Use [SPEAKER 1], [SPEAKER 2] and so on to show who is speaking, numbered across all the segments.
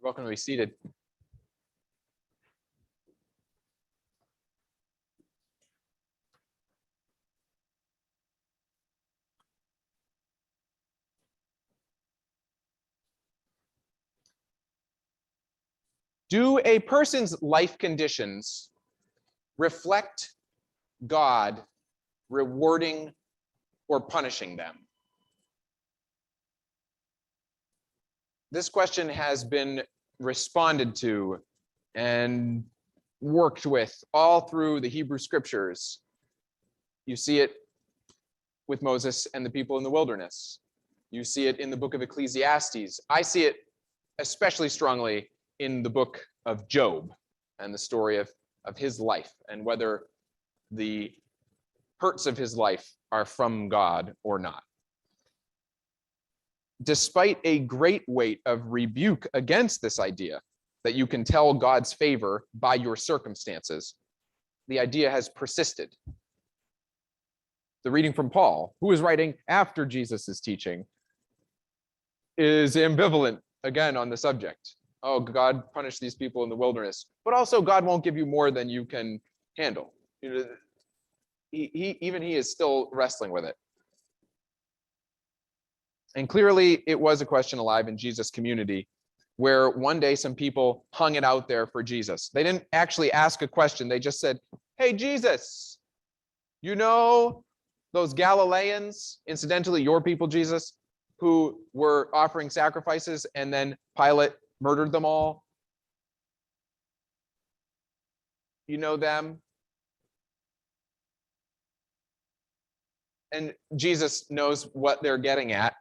[SPEAKER 1] Welcome to be seated. Do a person's life conditions reflect God rewarding or punishing them? This question has been responded to and worked with all through the Hebrew scriptures. You see it with Moses and the people in the wilderness. You see it in the book of Ecclesiastes. I see it especially strongly in the book of Job and the story of his life and whether the hurts of his life are from God or not. Despite a great weight of rebuke against this idea that you can tell God's favor by your circumstances, the idea has persisted. The reading from Paul, who is writing after Jesus' teaching, is ambivalent again on the subject. Oh, God punished these people in the wilderness, but also God won't give you more than you can handle. He is still wrestling with it. And clearly it was a question alive in Jesus' community where one day some people hung it out there for Jesus. They didn't actually ask a question. They just said, hey, Jesus, you know those Galileans, incidentally, your people, Jesus, who were offering sacrifices and then Pilate murdered them all? You know them? And Jesus knows what they're getting at.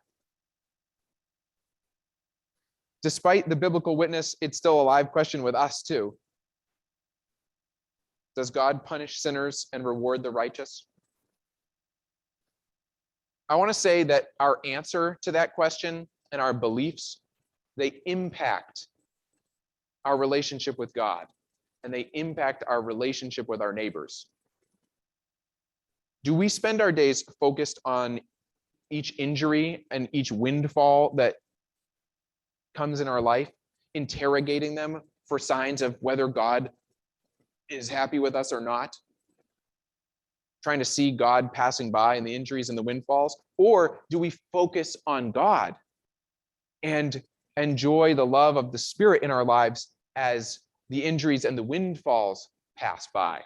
[SPEAKER 1] Despite the biblical witness, it's still a live question with us too. Does God punish sinners and reward the righteous? I want to say that our answer to that question and our beliefs, they impact our relationship with God, and they impact our relationship with our neighbors. Do we spend our days focused on each injury and each windfall that comes in our life, interrogating them for signs of whether God is happy with us or not? Trying to see God passing by and the injuries and the windfalls? Or do we focus on God and enjoy the love of the Spirit in our lives as the injuries and the windfalls pass by?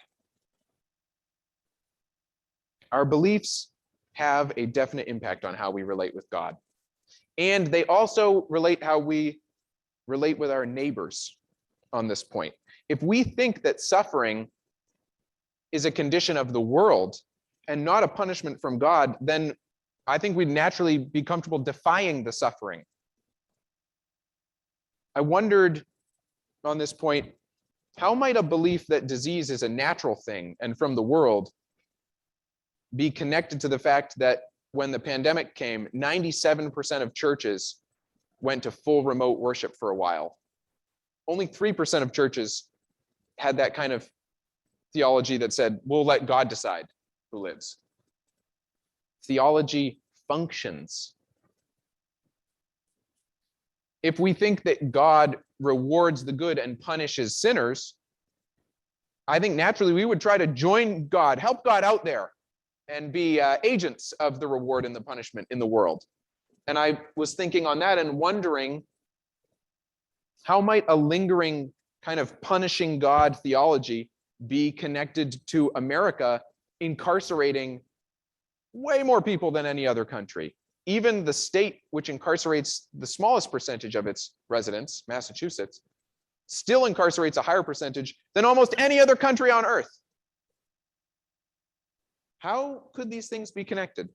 [SPEAKER 1] Our beliefs have a definite impact on how we relate with God. And they also relate how we relate with our neighbors on this point. If we think that suffering is a condition of the world and not a punishment from God, then I think we'd naturally be comfortable defying the suffering. I wondered on this point, how might a belief that disease is a natural thing and from the world be connected to the fact that when the pandemic came, 97% of churches went to full remote worship for a while. Only 3% of churches had that kind of theology that said, we'll let God decide who lives. Theology functions. If we think that God rewards the good and punishes sinners, I think naturally we would try to join God, help God out there, and be agents of the reward and the punishment in the world. And I was thinking on that and wondering, how might a lingering kind of punishing God theology be connected to America incarcerating way more people than any other country? Even the state which incarcerates the smallest percentage of its residents, Massachusetts, still incarcerates a higher percentage than almost any other country on earth. How could these things be connected?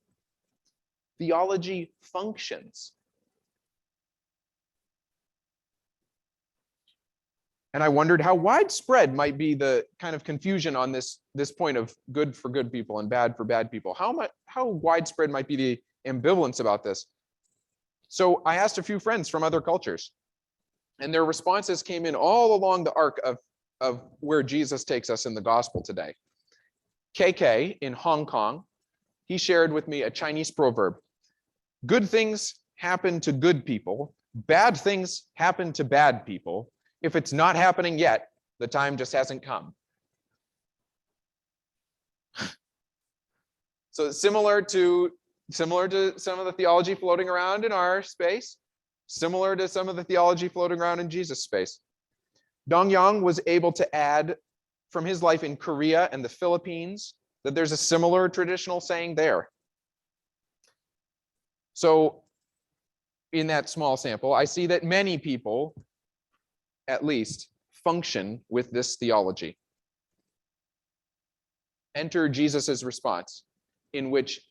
[SPEAKER 1] Theology functions. And I wondered how widespread might be the kind of confusion on this point of good for good people and bad for bad people. How widespread might be the ambivalence about this? So I asked a few friends from other cultures, and their responses came in all along the arc of where Jesus takes us in the gospel today. KK in Hong Kong, he shared with me a Chinese proverb. Good things happen to good people, Bad things happen to bad people. If it's not happening yet, the time just hasn't come. So similar to some of the theology floating around in our space, similar to some of the theology floating around in Jesus' space. Dongyang was able to add from his life in Korea and the Philippines that there's a similar traditional saying there. So in that small sample, I see that many people, at least, function with this theology. Enter Jesus's response, in which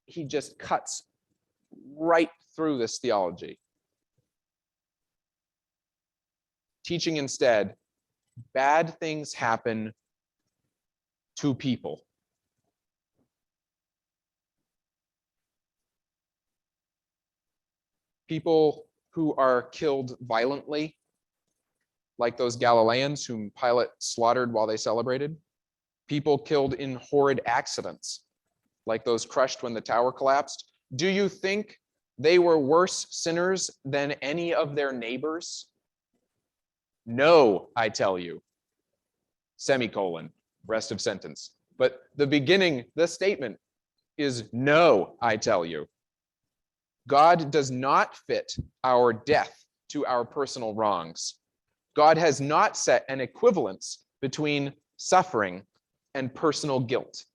[SPEAKER 1] he just cuts right through this theology, teaching instead, bad things happen to people. People who are killed violently, like those Galileans whom Pilate slaughtered while they celebrated. People killed in horrid accidents, like those crushed when the tower collapsed. Do you think they were worse sinners than any of their neighbors? No, I tell you. Semicolon, rest of sentence. But the beginning, the statement is no, I tell you. God does not fit our death to our personal wrongs. God has not set an equivalence between suffering and personal guilt.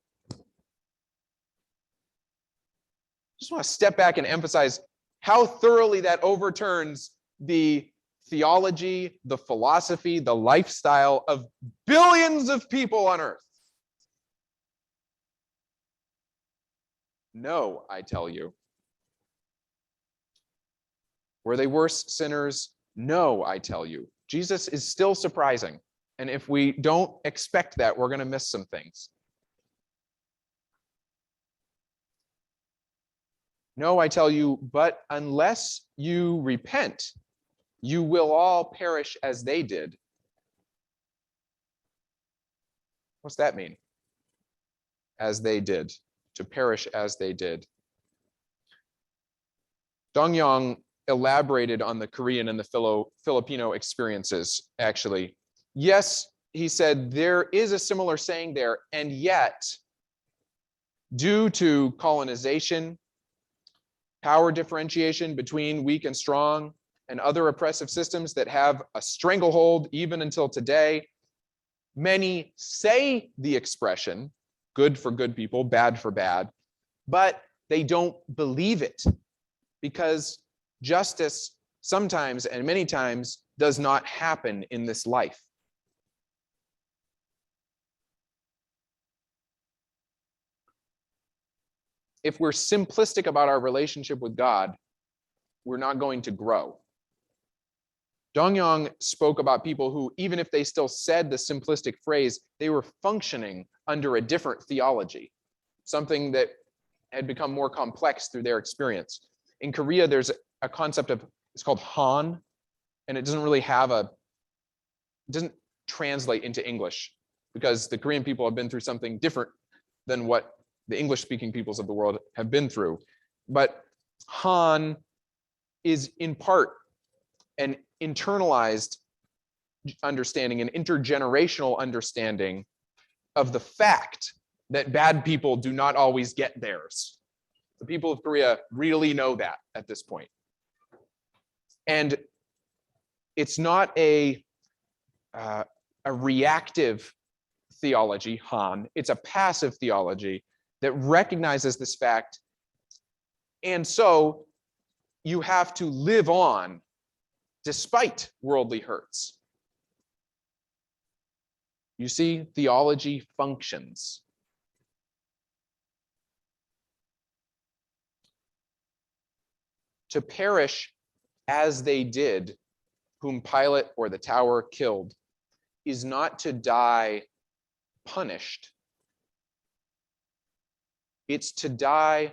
[SPEAKER 1] Just want to step back and emphasize how thoroughly that overturns the theology, the philosophy, the lifestyle of billions of people on earth. No, I tell you. Were they worse sinners? No, I tell you. Jesus is still surprising. And if we don't expect that, we're going to miss some things. No, I tell you, but unless you repent, you will all perish as they did. What's that mean? As they did, to perish as they did. Dongyang elaborated on the Korean and the Filipino experiences, actually. Yes, he said, there is a similar saying there, and yet, due to colonization, power differentiation between weak and strong, and other oppressive systems that have a stranglehold even until today, many say the expression, good for good people, bad for bad, but they don't believe it, because justice sometimes and many times does not happen in this life. If we're simplistic about our relationship with God, we're not going to grow. Dongyang spoke about people who, even if they still said the simplistic phrase, they were functioning under a different theology, something that had become more complex through their experience. In Korea, there's a concept of, it's called Han, and it doesn't really have it doesn't translate into English, because the Korean people have been through something different than what the English-speaking peoples of the world have been through. But Han is in part an internalized understanding, an intergenerational understanding of the fact that bad people do not always get theirs. The people of Korea really know that at this point. And it's not a reactive theology, Han. It's a passive theology that recognizes this fact. And so you have to live on despite worldly hurts. You see, theology functions. To perish as they did, whom Pilate or the tower killed, is not to die punished. It's to die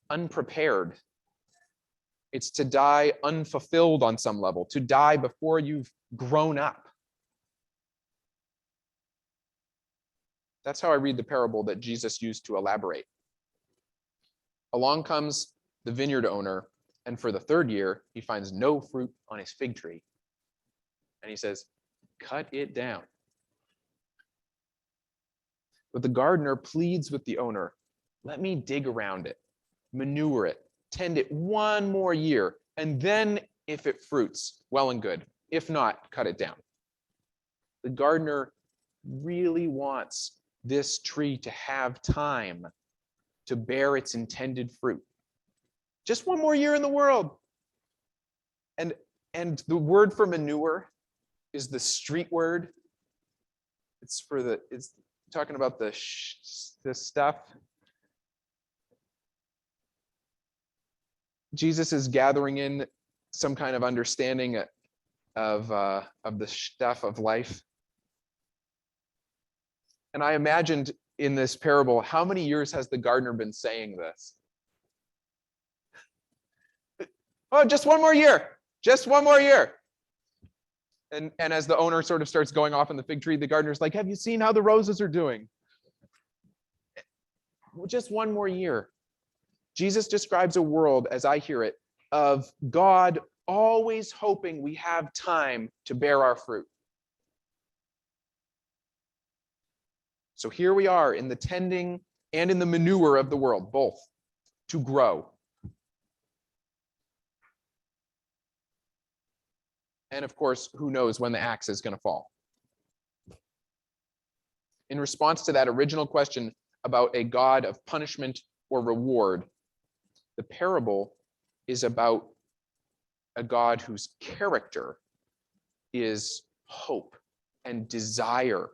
[SPEAKER 1] unprepared. It's to die unfulfilled on some level, to die before you've grown up. That's how I read the parable that Jesus used to elaborate. Along comes the vineyard owner And for the third year, he finds no fruit on his fig tree. And he says, cut it down. But the gardener pleads with the owner, let me dig around it, manure it, tend it one more year, and then if it fruits, well and good. If not, cut it down. The gardener really wants this tree to have time to bear its intended fruit. Just one more year in the world. And the word for manure is the street word. It's talking about the stuff. Jesus is gathering in some kind of understanding of the stuff of life. And I imagined in this parable, how many years has the gardener been saying this? Oh, just one more year. Just one more year. And as the owner sort of starts going off in the fig tree, the gardener's like, have you seen how the roses are doing? Well, just one more year. Jesus describes a world, as I hear it, of God always hoping we have time to bear our fruit. So here we are in the tending and in the manure of the world, both, to grow. And of course, who knows when the axe is going to fall? In response to that original question about a God of punishment or reward, the parable is about a God whose character is hope and desire.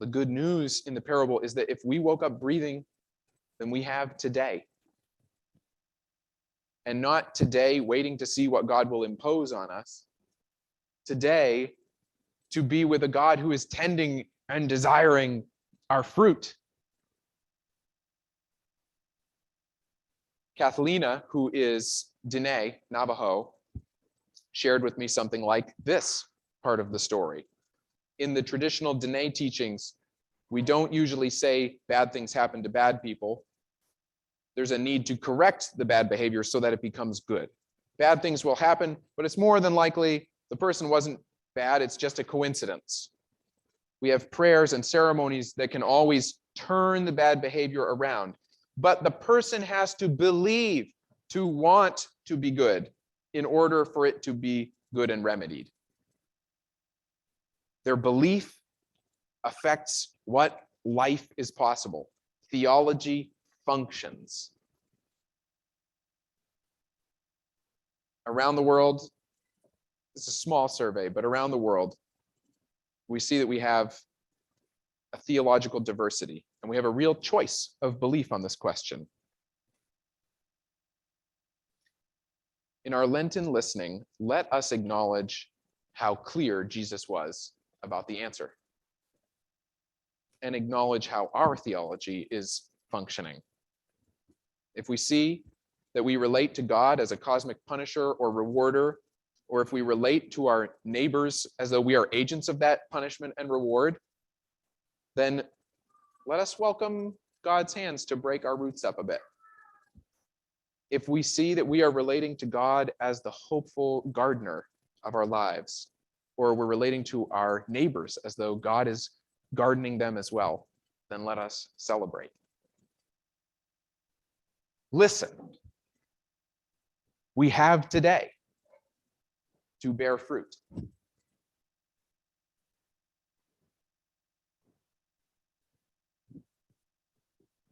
[SPEAKER 1] The good news in the parable is that if we woke up breathing, then we have today. And not today waiting to see what God will impose on us. Today, to be with a God who is tending and desiring our fruit. Kathlina, who is Diné, Navajo, shared with me something like this part of the story. In the traditional Diné teachings, we don't usually say bad things happen to bad people. There's a need to correct the bad behavior so that it becomes good. Bad things will happen, but it's more than likely the person wasn't bad, it's just a coincidence. We have prayers and ceremonies that can always turn the bad behavior around. But the person has to believe, to want to be good in order for it to be good and remedied. Their belief affects what life is possible. Theology functions. Around the world, it's a small survey, but around the world, we see that we have a theological diversity, and we have a real choice of belief on this question. In our Lenten listening, let us acknowledge how clear Jesus was about the answer, and acknowledge how our theology is functioning. If we see that we relate to God as a cosmic punisher or rewarder, or if we relate to our neighbors as though we are agents of that punishment and reward, then let us welcome God's hands to break our roots up a bit. If we see that we are relating to God as the hopeful gardener of our lives, or we're relating to our neighbors as though God is gardening them as well, then let us celebrate. Listen, we have today to bear fruit.